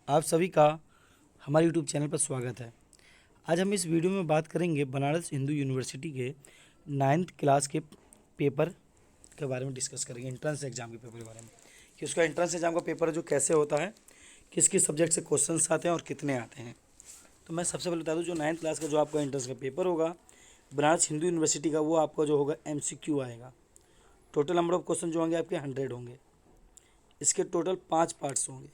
आप सभी का हमारे यूट्यूब चैनल पर स्वागत है। आज हम इस वीडियो में बात करेंगे बनारस हिंदू यूनिवर्सिटी के 9th क्लास के पेपर के बारे में डिस्कस करेंगे, एंट्रेंस एग्ज़ाम के पेपर के बारे में कि उसका एंट्रेंस एग्ज़ाम का पेपर जो कैसे होता है, किस किस सब्जेक्ट से क्वेश्चंस आते हैं और कितने आते हैं। तो मैं सबसे पहले बता दूँ, जो 9th क्लास का जो आपका एंट्रेंस का पेपर होगा बनारस हिंदू यूनिवर्सिटी का, वो आपका जो होगा MCQ आएगा। टोटल नंबर ऑफ क्वेश्चन जो होंगे आपके 100 होंगे। इसके टोटल 5 पार्ट्स होंगे,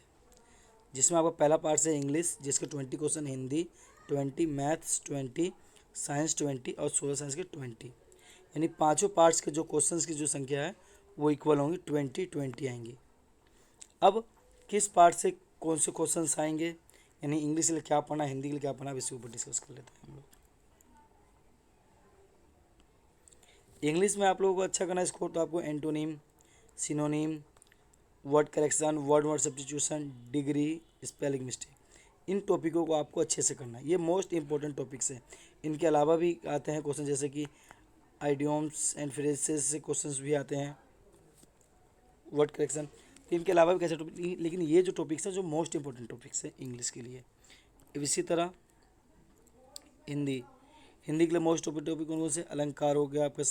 जिसमें आपका पहला पार्ट है इंग्लिश, जिसके 20 क्वेश्चन, हिंदी 20, मैथ्स 20, साइंस 20 और सोशल साइंस के 20। यानी पांचों पार्ट्स के जो क्वेश्चंस की जो संख्या है वो इक्वल होंगी, 20 आएंगी। अब किस पार्ट से कौन से क्वेश्चंस आएंगे, यानी इंग्लिश के लिए क्या पढ़ना, हिंदी के लिए क्या पढ़ना, इसके ऊपर डिस्कस कर लेते हैं हम लोग। इंग्लिश में आप लोगों को अच्छा करना स्कोर, तो आपको antonym, synonym, word correction, word substitution, degree, spelling mistake, इन टॉपिकों को आपको अच्छे से करना है। ये मोस्ट इंपॉर्टेंट टॉपिक्स हैं। इनके अलावा भी आते हैं क्वेश्चन, जैसे कि आइडियोम्स एंड फ्रेजेस से क्वेश्चंस भी आते हैं, वर्ड करेक्शन। तो इनके अलावा भी कैसे टॉपिक, लेकिन ये जो टॉपिक्स हैं जो मोस्ट इंपॉर्टेंट टॉपिक्स हैं इंग्लिश के लिए। इसी तरह हिंदी, हिंदी के लिए मोस्ट टॉपिक कौन कौन से, अलंकार हो गया आपका,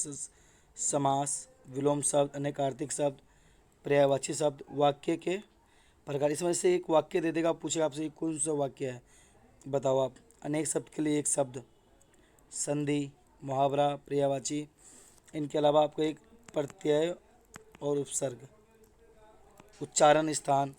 समास, विलोम शब्द, अनेक आर्थिक शब्द, पर्यायवाची शब्द, वाक्य के प्रकार। इसमें से एक वाक्य दे देगा, आप पूछेगा आपसे ये कौन सा वाक्य है, बताओ आप। अनेक शब्द के लिए एक शब्द, संधि, मुहावरा, पर्यायवाची। इनके अलावा आपको एक प्रत्यय और उपसर्ग, उच्चारण स्थान,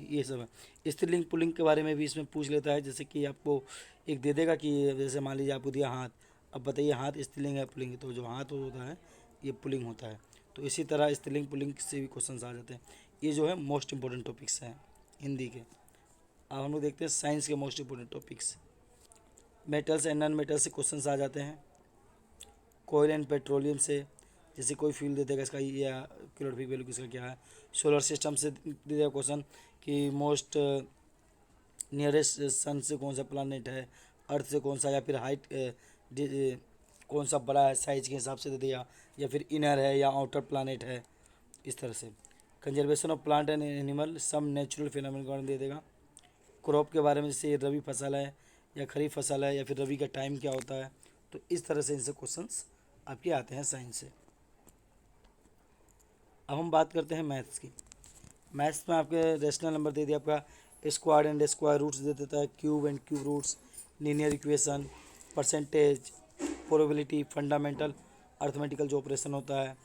ये सब है। स्त्रीलिंग पुल्लिंग के बारे में भी इसमें पूछ लेता है, जैसे कि आपको एक दे देगा कि जैसे मान लीजिए आपको दिया हाथ, अब बताइए हाथ स्त्रीलिंग है पुल्लिंग, तो जो हाथ होता है ये पुल्लिंग होता है। तो इसी तरह स्त्रीलिंग पुल्लिंग से भी क्वेश्चन आ जाते हैं। ये जो है मोस्ट इंपॉर्टेंट टॉपिक्स हैं हिंदी के। अब हम लोग देखते हैं साइंस के most important topics. Metals and non metals से क्वेश्चन आ जाते हैं। कोयल एंड पेट्रोलियम से, जैसे कोई फ्यूल दे देगा इसका या कैलोरीफिक वैल्यू किसका क्या है। सोलर सिस्टम से दे देगा क्वेश्चन कि मोस्ट नियरेस्ट सन से कौन सा प्लानट है, अर्थ से कौन सा, या फिर हाइट कौन सा बड़ा है साइज के हिसाब से दे दिया, या फिर इनर है या आउटर प्लानट है, इस तरह से। Conservation of plant and animal, some natural phenomena का दे देगा। क्रॉप के बारे में, जैसे ये रबी फसल है या खरीफ फसल है, या फिर रबी का टाइम क्या होता है। तो इस तरह से इनसे क्वेश्चंस आपके आते हैं साइंस से। अब हम बात करते हैं मैथ्स की। मैथ्स में आपके रेशनल नंबर दे दिया, आपका स्क्वायर एंड स्क्वायर रूट्स दे देता है, cube and cube roots, linear equation, percentage, probability, fundamental arithmetical जो ऑपरेशन होता है,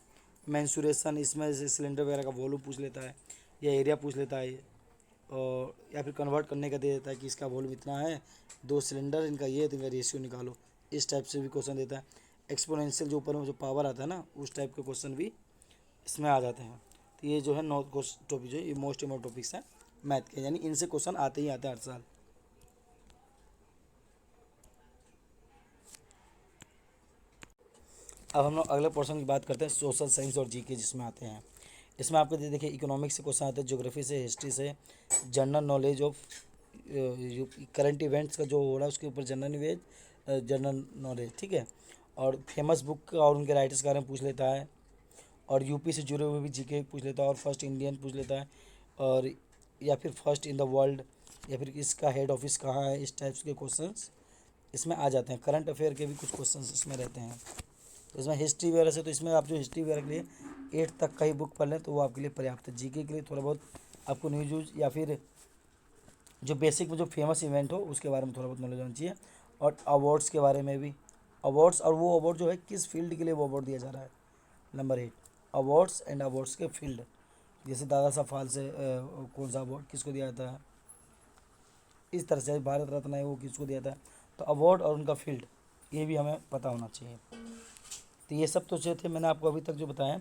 मैंसुरेशन, इसमें से सिलेंडर वगैरह का वॉल्यूम पूछ लेता है या एरिया पूछ लेता है, और या फिर कन्वर्ट करने का दे देता है कि इसका वॉल्यूम इतना है, 2 सिलेंडर, इनका ये, तो इनका रेशियो निकालो। इस टाइप से भी क्वेश्चन देता है। एक्सपोनेंशियल जो ऊपर में जो पावर आता है ना, उस टाइप के क्वेश्चन भी इसमें आ जाते हैं। तो ये जो है 9 टॉपिक जो है ये मोस्ट इम्पोर्टेंट टॉपिक्स हैं मैथ के, यानी इनसे क्वेश्चन आते ही आते हैं हर साल। अब हम लोग अगले पोर्शन की बात करते हैं, सोशल साइंस और जीके जिसमें आते हैं। इसमें आपको देखिए इकोनॉमिक्स से क्वेश्चन आते हैं, ज्योग्राफी से, हिस्ट्री से, general knowledge of current events का जो हो रहा है उसके ऊपर जनरल नॉलेज, ठीक है। और फेमस बुक और उनके राइटर्स के बारे में पूछ लेता है, और यूपी से जुड़े हुए भी जीके पूछ लेता है, और फर्स्ट इंडियन पूछ लेता है, और या फिर फर्स्ट इन द वर्ल्ड, या फिर इसका हेड ऑफिस कहाँ है, इस टाइप्स के क्वेश्चंस इसमें आ जाते हैं। करंट अफेयर के भी कुछ क्वेश्चंस इसमें रहते हैं। तो इसमें हिस्ट्री वगैरह से, तो इसमें आप जो हिस्ट्री वगैरह के लिए 8 तक का ही बुक पढ़ लें तो वो आपके लिए पर्याप्त है। जीके के लिए थोड़ा बहुत आपको न्यूज या फिर जो बेसिक में जो फेमस इवेंट हो उसके बारे में थोड़ा बहुत नॉलेज होना चाहिए। और अवार्ड्स के बारे में भी, अवार्ड्स, और वो अवार्ड जो है किस फील्ड के लिए वो अवार्ड दिया जा रहा है। नंबर 8, अवार्ड्स एंड अवार्ड्स के फील्ड, जैसे दादा साहब फाल्के कौन सा अवार्ड किसको दिया जाता है, इस तरह से भारत रत्न है वो किसको दिया जाता है। तो अवार्ड और उनका फील्ड ये भी हमें पता होना चाहिए। तो ये सब तो जो थे मैंने आपको अभी तक जो बताया,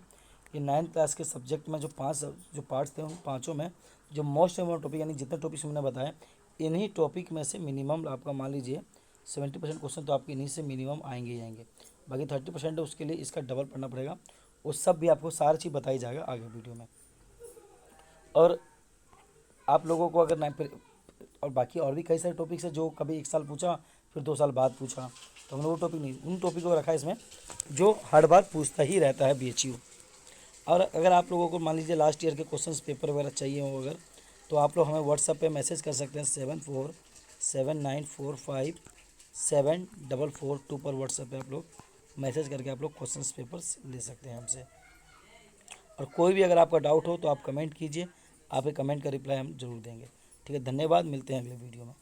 ये 9th क्लास के सब्जेक्ट में जो 5 जो पार्ट्स थे उन पाँचों में जो मोस्ट इम्पोर्टेंट टॉपिक, यानी जितने टॉपिक्स मैंने बताया, इन्हीं टॉपिक में से मिनिमम आपका मान लीजिए 70% क्वेश्चन तो आपके इन्हीं से मिनिमम आएंगे ही आएंगे। बाकी 30% है उसके लिए इसका डबल पढ़ना पड़ेगा। वो सब भी आपको सारी चीज़ बताई जाएगा आगे वीडियो में। और आप लोगों को अगर नहीं, और बाकी और भी कई सारे टॉपिक्स है जो कभी 1 साल पूछा फिर 2 साल बाद पूछा, तो हमने वो टॉपिक नहीं, उन टॉपिक को रखा है इसमें जो हर बार पूछता ही रहता है BHU। और अगर आप लोगों को मान लीजिए लास्ट ईयर के क्वेश्चंस पेपर वगैरह चाहिए हो अगर, तो आप लोग हमें व्हाट्सएप पे मैसेज कर सकते हैं 7479457442 पर व्हाट्सएप पे आप लोग मैसेज करके आप लोग क्वेश्चंस पेपर्स ले सकते हैं हमसे। और कोई भी अगर आपका डाउट हो तो आप कमेंट कीजिए, आपके कमेंट का रिप्लाई हम जरूर देंगे। ठीक है, धन्यवाद, मिलते हैं अगले वीडियो में।